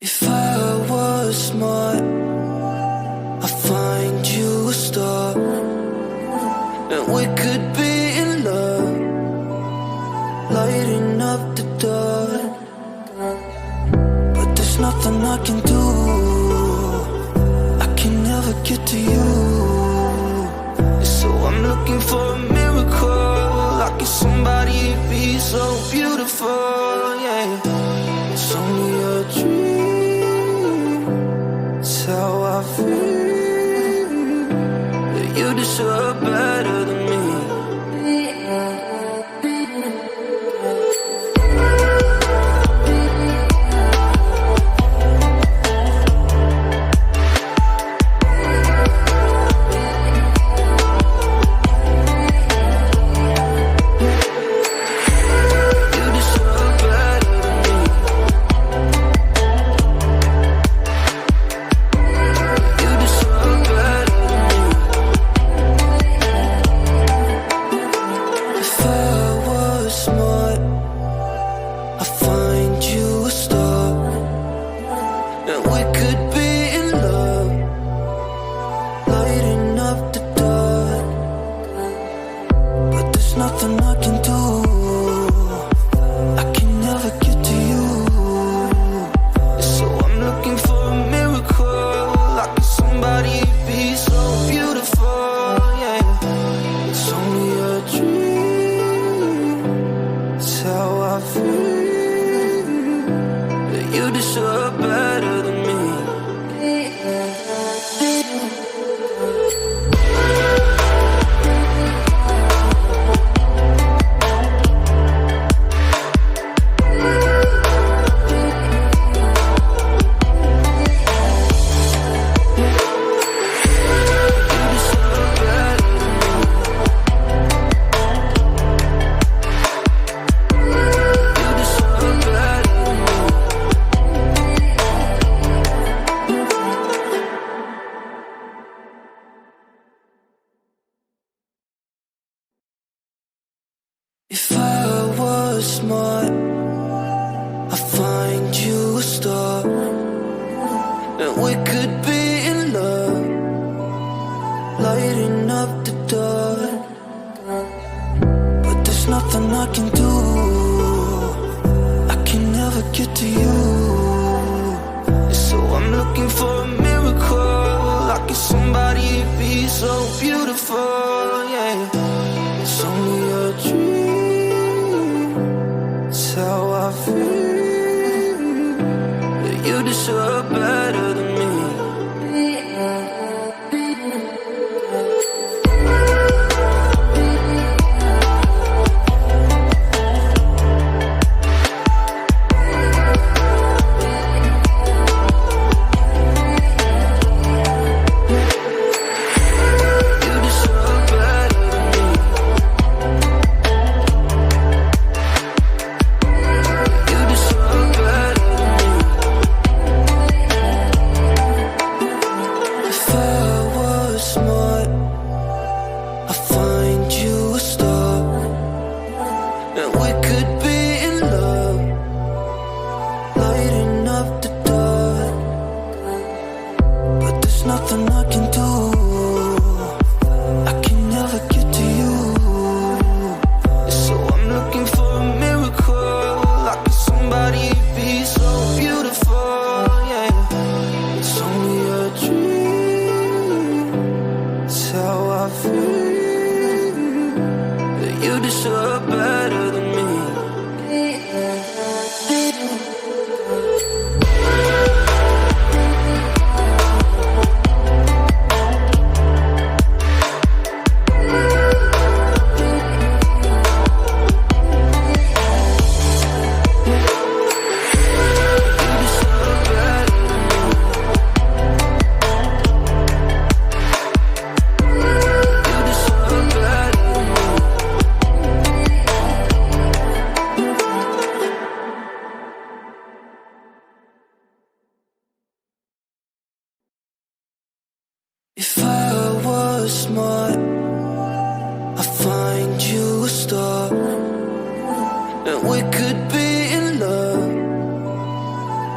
If I was smart, I'd find you a star, and we could be in love, lighting up the dark. But there's nothing I can do, I can never get to you. So I'm looking for a miracle, like if somebody be so beautiful, yeah. It's only a dream, it's how I feel, that you deserve better than me. If I was smart, I'd find you a star, and we could be in love, lighting up the dark. But there's nothing I can do, I can never get to you. So I'm looking for a miracle, like if somebody be so beautiful, yeah. It's only a dream, it's how I feel, that you deserve better than me.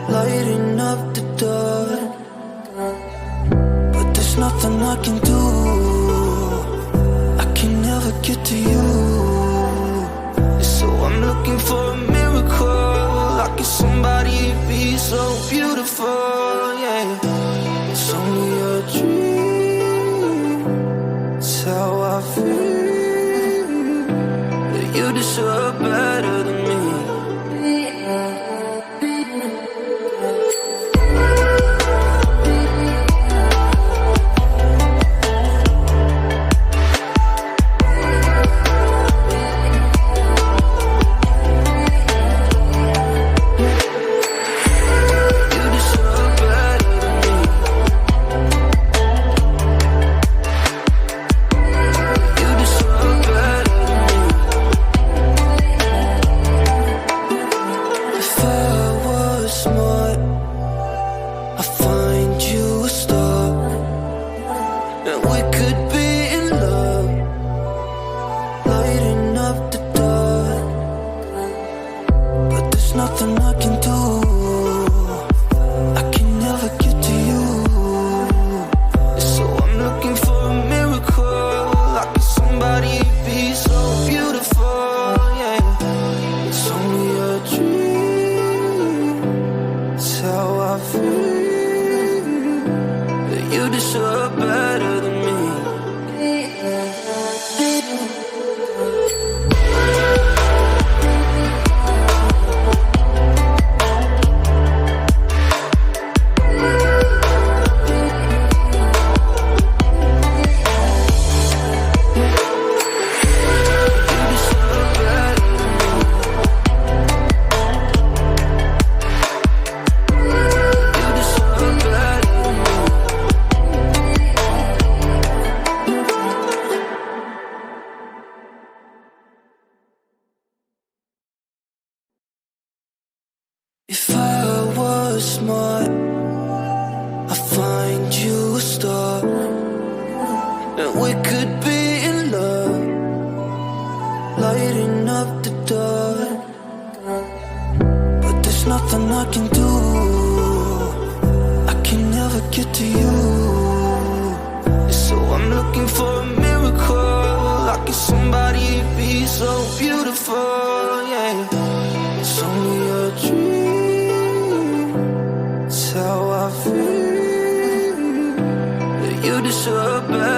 lighting up the dark. But there's nothing I can do, I can never get to you. So I'm looking for a miracle, like if somebody be so beautiful, yeah. It's only a dream, it's how I feel, that you deserve better than me. If I was smart, I'd find you a star, and we could be in love, lighting up the dark. But there's nothing I can do, I can never get to you. So I'm looking for a miracle, like if somebody be so beautiful, yeah. It's only a dream, it's how I feel, that you deserve better.